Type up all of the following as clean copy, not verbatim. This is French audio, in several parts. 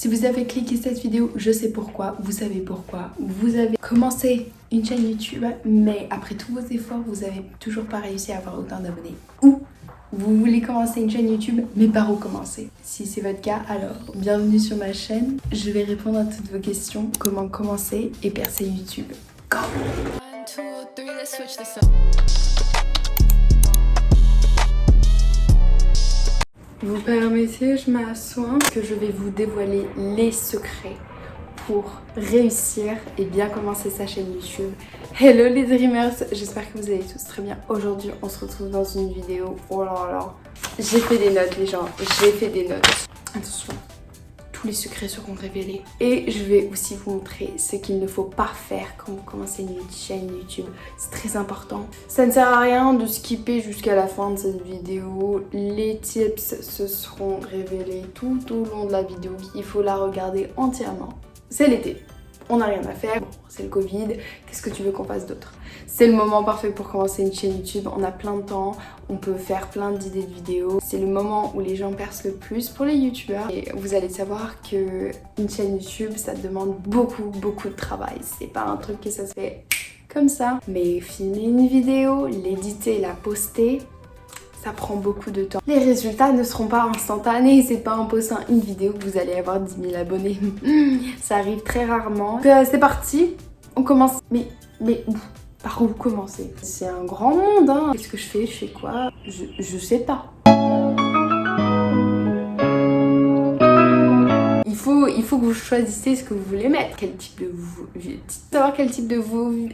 Si vous avez cliqué cette vidéo, je sais pourquoi, vous savez pourquoi. Vous avez commencé une chaîne YouTube, mais après tous vos efforts, vous n'avez toujours pas réussi à avoir autant d'abonnés. Ou vous voulez commencer une chaîne YouTube, mais par où commencer? Si c'est votre cas, alors bienvenue sur ma chaîne. Je vais répondre à toutes vos questions. Comment commencer et percer YouTube. Go! 1, 2, 3, let's switch this up. Vous permettez, je m'assois, que je vais vous dévoiler les secrets pour réussir et bien commencer sa chaîne YouTube. Hello les Dreamers, j'espère que vous allez tous très bien. Aujourd'hui, on se retrouve dans une vidéo. Oh là là, j'ai fait des notes les gens, j'ai fait des notes. Attention, tous les secrets seront révélés. Et je vais aussi vous montrer ce qu'il ne faut pas faire quand vous commencez une chaîne YouTube. C'est très important. Ça ne sert à rien de skipper jusqu'à la fin de cette vidéo. Les tips se seront révélés tout au long de la vidéo. Il faut la regarder entièrement. C'est l'été. On n'a rien à faire, bon, c'est le Covid, qu'est-ce que tu veux qu'on fasse d'autre? C'est le moment parfait pour commencer une chaîne YouTube, on a plein de temps, on peut faire plein d'idées de vidéos. C'est le moment où les gens percent le plus pour les youtubeurs. Et vous allez savoir que une chaîne YouTube, ça demande beaucoup de travail. C'est pas un truc que ça se fait comme ça. Mais filmer une vidéo, l'éditer, la poster, ça prend beaucoup de temps. Les résultats ne seront pas instantanés, c'est pas en postant une vidéo que vous allez avoir 10 000 abonnés. Ça arrive très rarement. C'est parti, on commence. Mais où? Par où commencer? C'est un grand monde, hein. Qu'est-ce que je fais quoi? Je sais pas. Il faut que vous choisissiez ce que vous voulez mettre. Quel type de vous... Savoir quel type de vous...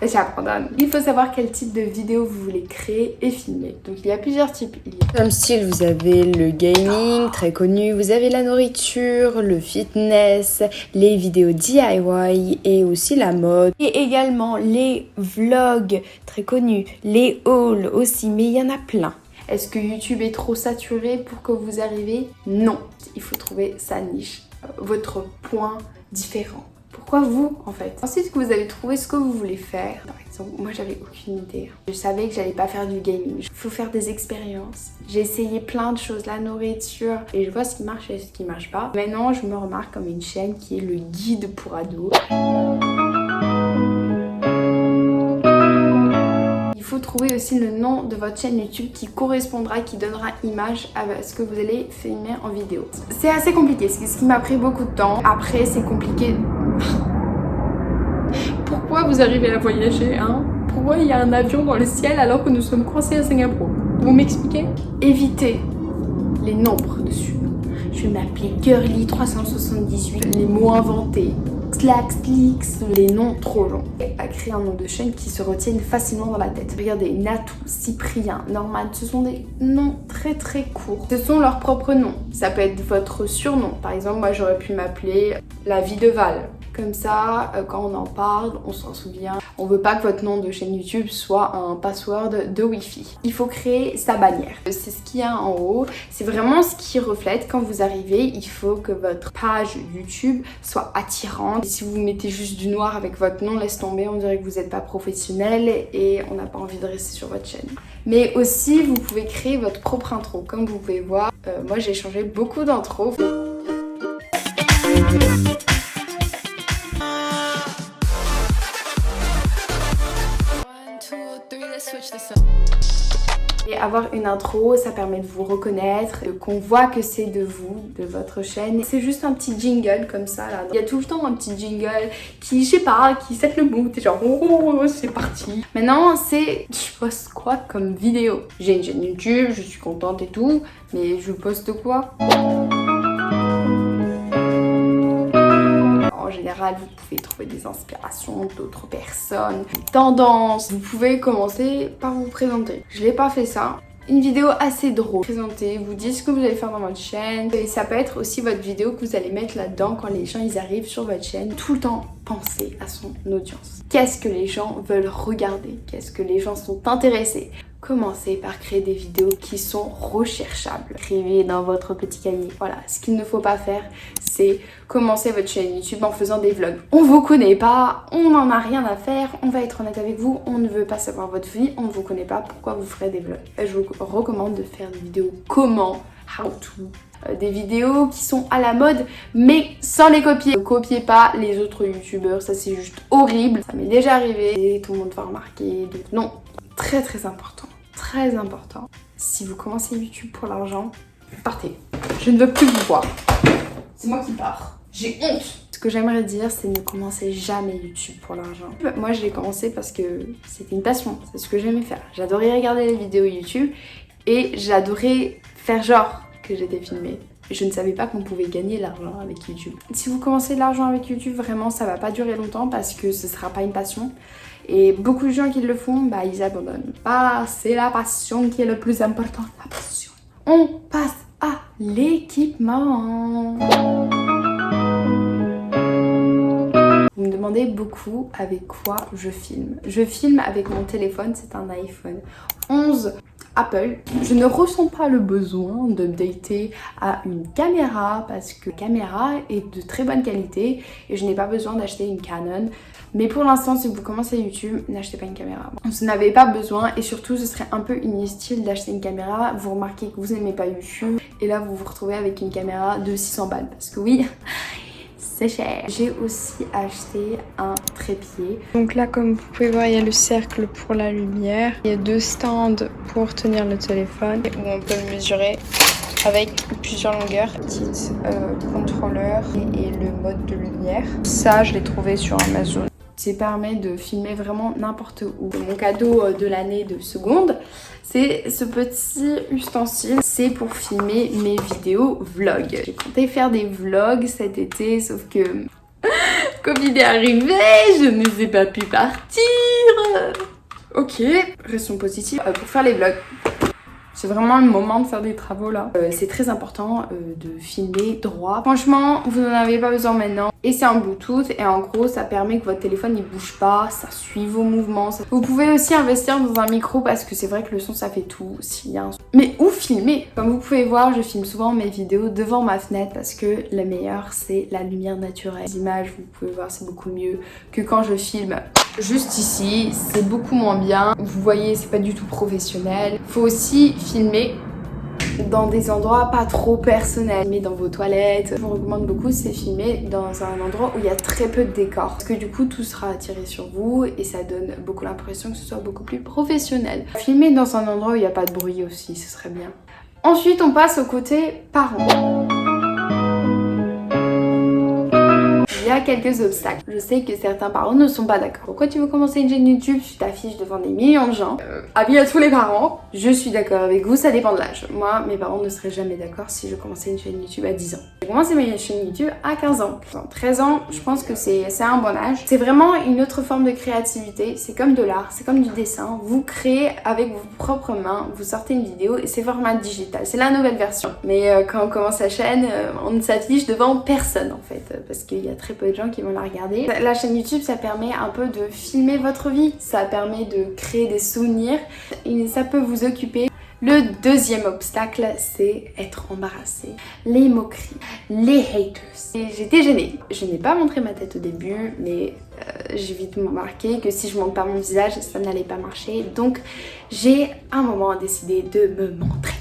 Il faut savoir quel type de vidéo vous voulez créer et filmer. Donc il y a plusieurs types. Comme style, vous avez le gaming, très connu, vous avez la nourriture, le fitness, les vidéos DIY et aussi la mode. Et également les vlogs, très connus, les hauls aussi, mais il y en a plein. Est-ce que YouTube est trop saturé pour que vous arriviez? Non, il faut trouver sa niche, votre point différent. Pourquoi vous en fait? Ensuite que vous avez trouvé ce que vous voulez faire. Par exemple, moi j'avais aucune idée. Je savais que j'allais pas faire du gaming. Il faut faire des expériences. J'ai essayé plein de choses, la nourriture, et je vois ce qui marche et ce qui marche pas. Maintenant je me remarque comme une chaîne qui est le guide pour ados. Il faut trouver aussi le nom de votre chaîne YouTube qui correspondra, qui donnera image à ce que vous allez filmer en vidéo. C'est assez compliqué, c'est ce qui m'a pris beaucoup de temps. Après c'est compliqué. Pourquoi vous arrivez à voyager, hein? Pourquoi il y a un avion dans le ciel alors que nous sommes coincés à Singapour? Vous m'expliquez? Évitez les nombres dessus. Je vais m'appeler Girly378, les mots inventés. Slacks, les noms trop longs. À créer un nom de chaîne qui se retienne facilement dans la tête. Regardez, Natou, Cyprien, Norman, ce sont des noms très courts. Ce sont leurs propres noms. Ça peut être votre surnom. Par exemple, moi j'aurais pu m'appeler La Vie de Val. Comme ça, quand on en parle, on s'en souvient. On veut pas que votre nom de chaîne YouTube soit un password de Wi-Fi. Il faut créer sa bannière. C'est ce qu'il y a en haut. C'est vraiment ce qui reflète quand vous arrivez. Il faut que votre page YouTube soit attirante. Si vous mettez juste du noir avec votre nom, laisse tomber. On dirait que vous n'êtes pas professionnel et on n'a pas envie de rester sur votre chaîne. Mais aussi, vous pouvez créer votre propre intro. Comme vous pouvez voir, moi j'ai changé beaucoup d'intros. Et avoir une intro, ça permet de vous reconnaître, qu'on voit que c'est de vous, de votre chaîne. C'est juste un petit jingle comme ça là. Il y a tout le temps un petit jingle qui, je sais pas, qui set le mood. T'es genre oh, c'est parti. Maintenant c'est, je poste quoi comme vidéo? J'ai une chaîne YouTube, je suis contente et tout, mais je poste quoi? En général, vous pouvez trouver des inspirations d'autres personnes, des tendances. Vous pouvez commencer par vous présenter. Je n'ai pas fait ça. Une vidéo assez drôle. Présentez, vous dites ce que vous allez faire dans votre chaîne. Et ça peut être aussi votre vidéo que vous allez mettre là-dedans quand les gens ils arrivent sur votre chaîne. Tout le temps, pensez à son audience. Qu'est-ce que les gens veulent regarder? Qu'est-ce que les gens sont intéressés? Commencez par créer des vidéos qui sont recherchables. Écrivez dans votre petit cahier. Voilà, ce qu'il ne faut pas faire, c'est commencer votre chaîne YouTube en faisant des vlogs. On vous connaît pas, on n'en a rien à faire, on va être honnête avec vous, on ne veut pas savoir votre vie, on ne vous connaît pas, pourquoi vous ferez des vlogs? Je vous recommande de faire des vidéos comment, how to, des vidéos qui sont à la mode, mais sans les copier. Ne copiez pas les autres youtubeurs, ça c'est juste horrible. Ça m'est déjà arrivé et tout le monde va remarquer. Donc non, très très important, très important. Si vous commencez YouTube pour l'argent, partez. Je ne veux plus vous voir. C'est moi qui pars. J'ai honte. Ce que j'aimerais dire, c'est ne commencez jamais YouTube pour l'argent. Moi, je l'ai commencé parce que c'était une passion. C'est ce que j'aimais faire. J'adorais regarder les vidéos YouTube et j'adorais faire genre que j'étais filmée. Je ne savais pas qu'on pouvait gagner de l'argent avec YouTube. Si vous commencez de l'argent avec YouTube, vraiment, ça va pas durer longtemps parce que ce sera pas une passion. Et beaucoup de gens qui le font, bah, ils abandonnent. Ah, c'est la passion qui est le plus important. La passion. On passe à l'équipement. Vous me demandez beaucoup avec quoi je filme. Je filme avec mon téléphone, c'est un iPhone 11 Apple. Je ne ressens pas le besoin d'updater à une caméra parce que la caméra est de très bonne qualité et je n'ai pas besoin d'acheter une Canon. Mais pour l'instant, si vous commencez YouTube, n'achetez pas une caméra. Vous n'avez pas besoin et surtout, ce serait un peu inutile d'acheter une caméra. Vous remarquez que vous n'aimez pas YouTube et là, vous vous retrouvez avec une caméra de 600 balles. Parce que oui, c'est cher. J'ai aussi acheté un trépied. Donc là, comme vous pouvez voir, il y a le cercle pour la lumière. Il y a 2 stands pour tenir le téléphone où on peut le mesurer avec plusieurs longueurs, petit contrôleur et le mode de lumière. Ça, je l'ai trouvé sur Amazon. Ça permet de filmer vraiment n'importe où. Mon cadeau de l'année de seconde, c'est ce petit ustensile. C'est pour filmer mes vidéos vlogs. J'ai compté faire des vlogs cet été, sauf que Covid est arrivé, je ne sais pas pu partir. Ok, restons positifs. Pour faire les vlogs, c'est vraiment le moment de faire des travaux là. C'est très important de filmer droit. Franchement, vous n'en avez pas besoin maintenant. Et c'est en Bluetooth et en gros, ça permet que votre téléphone il bouge pas, ça suit vos mouvements. Vous pouvez aussi investir dans un micro parce que c'est vrai que le son ça fait tout. S'il y a un son. Mais où filmer? Comme vous pouvez voir, je filme souvent mes vidéos devant ma fenêtre parce que le meilleur c'est la lumière naturelle. Les images, vous pouvez voir, c'est beaucoup mieux que quand je filme juste ici, c'est beaucoup moins bien. Vous voyez, c'est pas du tout professionnel. Faut aussi filmer dans des endroits pas trop personnels, mais dans vos toilettes. Je vous recommande beaucoup, c'est filmer dans un endroit où il y a très peu de décors. Parce que du coup, tout sera attiré sur vous et ça donne beaucoup l'impression que ce soit beaucoup plus professionnel. Filmer dans un endroit où il n'y a pas de bruit aussi, ce serait bien. Ensuite, on passe au côté parents. Il y a quelques obstacles. Je sais que certains parents ne sont pas d'accord. Pourquoi tu veux commencer une chaîne YouTube? Tu t'affiches devant des millions de gens. Avis à tous les parents. Je suis d'accord avec vous, ça dépend de l'âge. Moi, mes parents ne seraient jamais d'accord si je commençais une chaîne YouTube à 10 ans. J'ai commencé ma chaîne YouTube à 15 ans. 13 ans, je pense que c'est un bon âge. C'est vraiment une autre forme de créativité. C'est comme de l'art, c'est comme du dessin. Vous créez avec vos propres mains, vous sortez une vidéo et c'est format digital. C'est la nouvelle version. Mais quand on commence sa chaîne, on ne s'affiche devant personne en fait. Parce qu'il y a très peu de gens qui vont la regarder. La chaîne YouTube, ça permet un peu de filmer votre vie. Ça permet de créer des souvenirs. Et ça peut vous occuper. Le deuxième obstacle, c'est être embarrassé. Les moqueries, les haters. Et j'étais gênée. Je n'ai pas montré ma tête au début, mais j'ai vite remarqué que si je montre pas mon visage, ça n'allait pas marcher. Donc j'ai à un moment décidé de me montrer.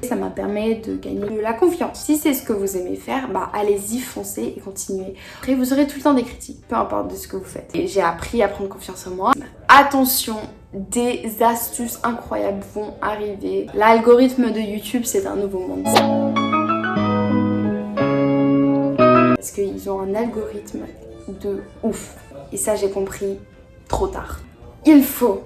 Ça m'a permis de gagner de la confiance. Si c'est ce que vous aimez faire, bah allez-y, foncez et continuez. Après, vous aurez tout le temps des critiques, peu importe de ce que vous faites. Et j'ai appris à prendre confiance en moi. Attention, des astuces incroyables vont arriver. L'algorithme de YouTube, c'est un nouveau monde. Parce qu'ils ont un algorithme de ouf. Et ça, j'ai compris trop tard. Il faut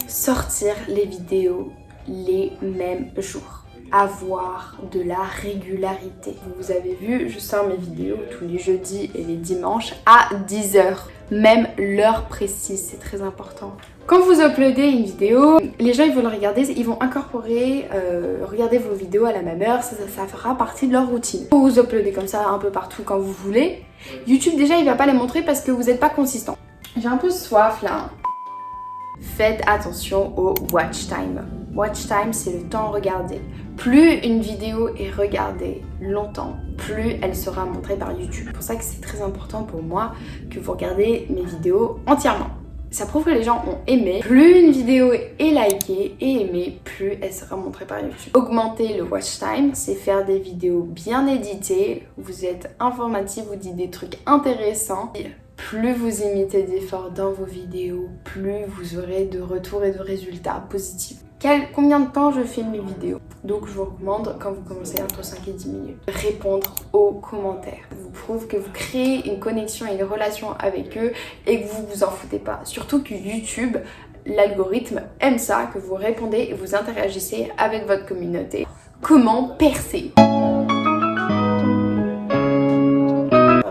sortir les vidéos les mêmes jours. Avoir de la régularité. Vous avez vu, je sors mes vidéos tous les jeudis et les dimanches à 10h. Même l'heure précise, c'est très important. Quand vous uploadez une vidéo, les gens ils vont le regarder, ils vont incorporer, regarder vos vidéos à la même heure, ça fera partie de leur routine. Vous uploadez comme ça un peu partout quand vous voulez. YouTube déjà il va pas les montrer parce que vous n'êtes pas consistant. J'ai un peu soif là. Faites attention au watch time. Watch time, c'est le temps regardé. Plus une vidéo est regardée longtemps, plus elle sera montrée par YouTube. C'est pour ça que c'est très important pour moi que vous regardez mes vidéos entièrement. Ça prouve que les gens ont aimé. Plus une vidéo est likée et aimée, plus elle sera montrée par YouTube. Augmenter le watch time, c'est faire des vidéos bien éditées, vous êtes informatif, vous dites des trucs intéressants. Plus vous y mettez d'efforts dans vos vidéos, plus vous aurez de retours et de résultats positifs. Combien de temps je filme mes vidéos? Donc je vous recommande, quand vous commencez, entre 5 et 10 minutes, répondre aux commentaires. Ça vous prouve que vous créez une connexion et une relation avec eux et que vous vous en foutez pas. Surtout que YouTube, l'algorithme aime ça, que vous répondez et vous interagissez avec votre communauté. Comment percer?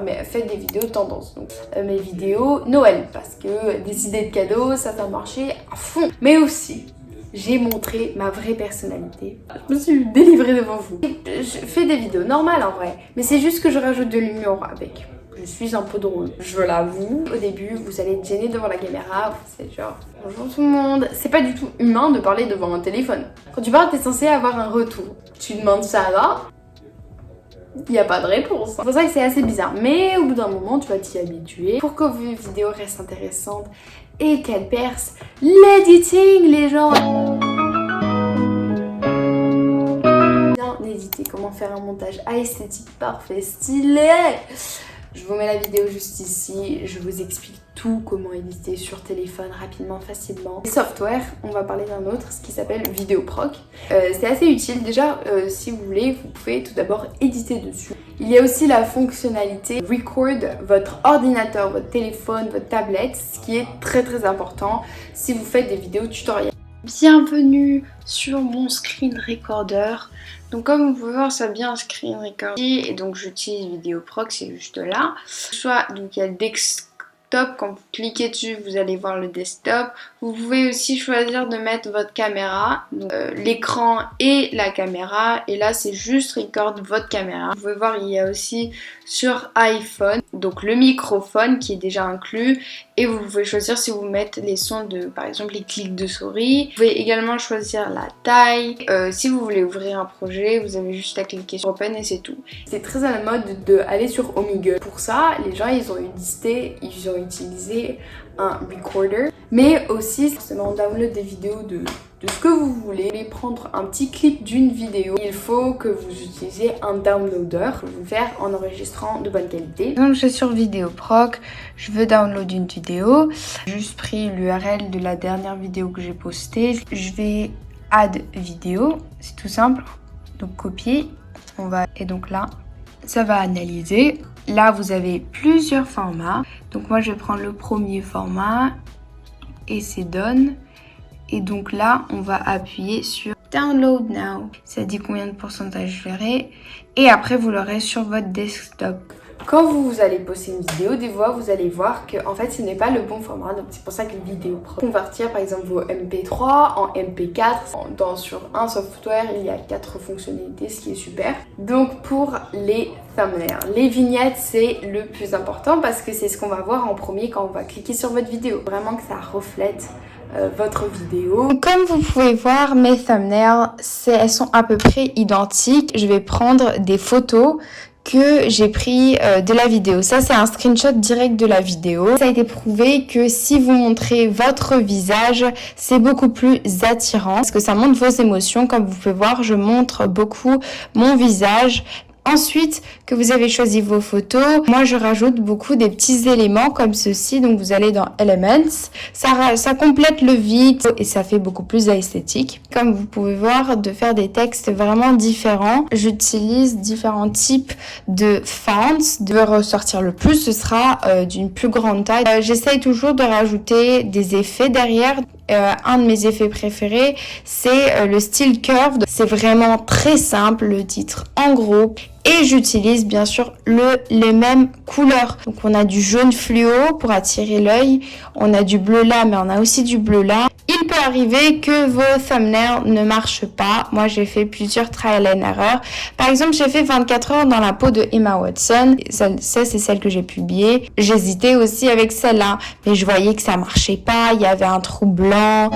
Mais faites des vidéos tendance, donc mes vidéos Noël, parce que des idées de cadeaux, ça a marché à fond. Mais aussi, j'ai montré ma vraie personnalité. Je me suis délivrée devant vous. Je fais des vidéos normales en vrai, mais c'est juste que je rajoute de l'humour avec. Je suis un peu drôle, je l'avoue. Au début, vous allez être gêné devant la caméra, vous êtes genre bonjour tout le monde. C'est pas du tout humain de parler devant un téléphone. Quand tu parles, t'es censé avoir un retour. Tu demandes ça là, il n'y a pas de réponse. C'est pour ça que c'est assez bizarre. Mais au bout d'un moment, tu vas t'y habituer. Pour que vos vidéos restent intéressantes et qu'elles percent, l'editing, les gens. Bien éditer, comment faire un montage esthétique parfait, stylé. Je vous mets la vidéo juste ici, je vous explique tout, comment éditer sur téléphone rapidement, facilement. Les softwares, on va parler d'un autre, ce qui s'appelle Vidéoproc. C'est assez utile, déjà si vous voulez, vous pouvez tout d'abord éditer dessus. Il y a aussi la fonctionnalité Record votre ordinateur, votre téléphone, votre tablette, ce qui est très important si vous faites des vidéos tutoriels. Bienvenue sur mon screen recorder. Donc comme vous pouvez voir, ça a bien un screen recorder et donc j'utilise Vidéoproc, c'est juste là. Soit donc il y a le desktop, quand vous cliquez dessus, vous allez voir le desktop. Vous pouvez aussi choisir de mettre votre caméra, l'écran et la caméra. Et là, c'est juste record votre caméra. Vous pouvez voir, il y a aussi sur iPhone, donc le microphone qui est déjà inclus. Et vous pouvez choisir si vous mettez les sons de, par exemple, les clics de souris. Vous pouvez également choisir la taille. Si vous voulez ouvrir un projet, vous avez juste à cliquer sur Open et c'est tout. C'est très à la mode d'aller sur Omegle. Pour ça, les gens, ils ont utilisé un recorder, mais aussi forcément download des vidéos de ce que vous voulez. Vous voulez prendre un petit clip d'une vidéo, il faut que vous utilisiez un downloader pour vous faire en enregistrant de bonne qualité. Donc je suis sur Vidéoproc, je veux download une vidéo, j'ai juste pris l'URL de la dernière vidéo que j'ai postée, je vais add vidéo, c'est tout simple, donc copier, et donc là ça va analyser. Là, vous avez plusieurs formats. Donc moi, je vais prendre le premier format et c'est done. Et donc là, on va appuyer sur Download Now. Ça dit combien de pourcentage je verrai. Et après, vous l'aurez sur votre desktop. Quand vous allez poster une vidéo, des fois vous allez voir que en fait ce n'est pas le bon format, donc c'est pour ça que Vidéoproc convertir par exemple vos MP3 en MP4. Sur un software il y a 4 fonctionnalités, ce qui est super. Donc pour les thumbnails, les vignettes c'est le plus important parce que c'est ce qu'on va voir en premier quand on va cliquer sur votre vidéo. Vraiment que ça reflète votre vidéo. Comme vous pouvez voir, mes thumbnails, elles sont à peu près identiques. Je vais prendre des photos que j'ai pris de la vidéo. Ça, c'est un screenshot direct de la vidéo. Ça a été prouvé que si vous montrez votre visage, c'est beaucoup plus attirant parce que ça montre vos émotions. Comme vous pouvez voir, je montre beaucoup mon visage. Ensuite, que vous avez choisi vos photos, moi je rajoute beaucoup des petits éléments comme ceci. Donc vous allez dans Elements, ça complète le vide et ça fait beaucoup plus esthétique. Comme vous pouvez voir, de faire des textes vraiment différents. J'utilise différents types de fonts. De ressortir le plus, ce sera d'une plus grande taille. J'essaye toujours de rajouter des effets derrière. Un de mes effets préférés, c'est le style curved. C'est vraiment très simple, le titre en gros. Et j'utilise bien sûr les mêmes couleurs. Donc on a du jaune fluo pour attirer l'œil. On a du bleu là, mais on a aussi du bleu là. Il peut arriver que vos thumbnails ne marchent pas. Moi, j'ai fait plusieurs trial and error. Par exemple, j'ai fait 24 heures dans la peau de Emma Watson. Ça c'est celle que j'ai publiée. J'hésitais aussi avec celle-là, mais je voyais que ça marchait pas. Il y avait un trou blanc.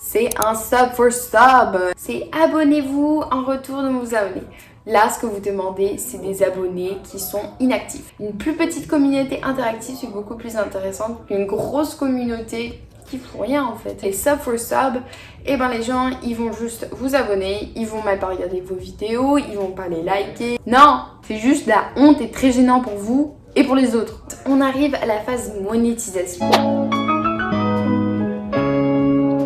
C'est demander un sub for sub. C'est abonnez-vous en retour de vous abonner. Là, ce que vous demandez, c'est des abonnés qui sont inactifs. Une plus petite communauté interactive, c'est beaucoup plus intéressant qu'une grosse communauté qui font rien en fait. Les sub for sub, et ben les gens, ils vont juste vous abonner, ils vont même pas regarder vos vidéos, ils vont pas les liker. Non, c'est juste la honte et très gênant pour vous et pour les autres. On arrive à la phase monétisation.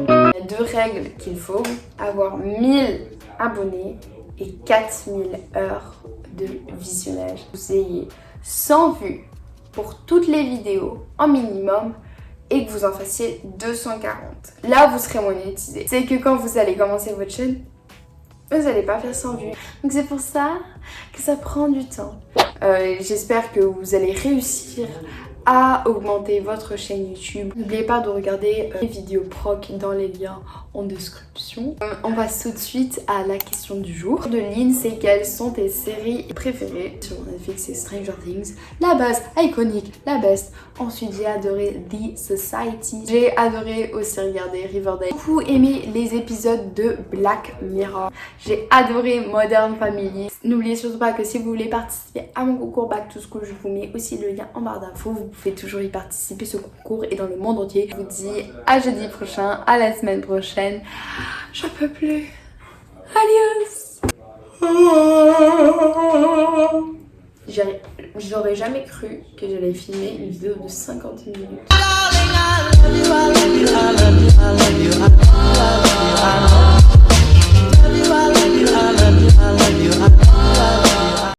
Il y a 2 règles qu'il faut. Avoir 1000 abonnés et 4000 heures de visionnage. Vous ayez 100 vues pour toutes les vidéos en minimum et que vous en fassiez 240. Là, vous serez monétisé. C'est que quand vous allez commencer votre chaîne, vous n'allez pas faire 100 vues. Donc c'est pour ça que ça prend du temps. J'espère que vous allez réussir à augmenter votre chaîne YouTube. N'oubliez pas de regarder les vidéos proc dans les liens en description. On passe tout de suite à la question du jour. De Lynn, c'est quelles sont tes séries préférées? Sur Netflix, c'est Stranger Things, la base, iconique, la best. Ensuite, j'ai adoré The Society. J'ai adoré aussi regarder Riverdale. J'ai beaucoup aimé les épisodes de Black Mirror. J'ai adoré Modern Family. N'oubliez surtout pas que si vous voulez participer à mon concours Back to School, je vous mets aussi le lien en barre d'infos. Vous pouvez toujours y participer. Ce concours est dans le monde entier. Je vous dis à jeudi prochain, à la semaine prochaine. J'en peux plus. Adios. J'aurais jamais cru que j'allais filmer une vidéo de 50 minutes.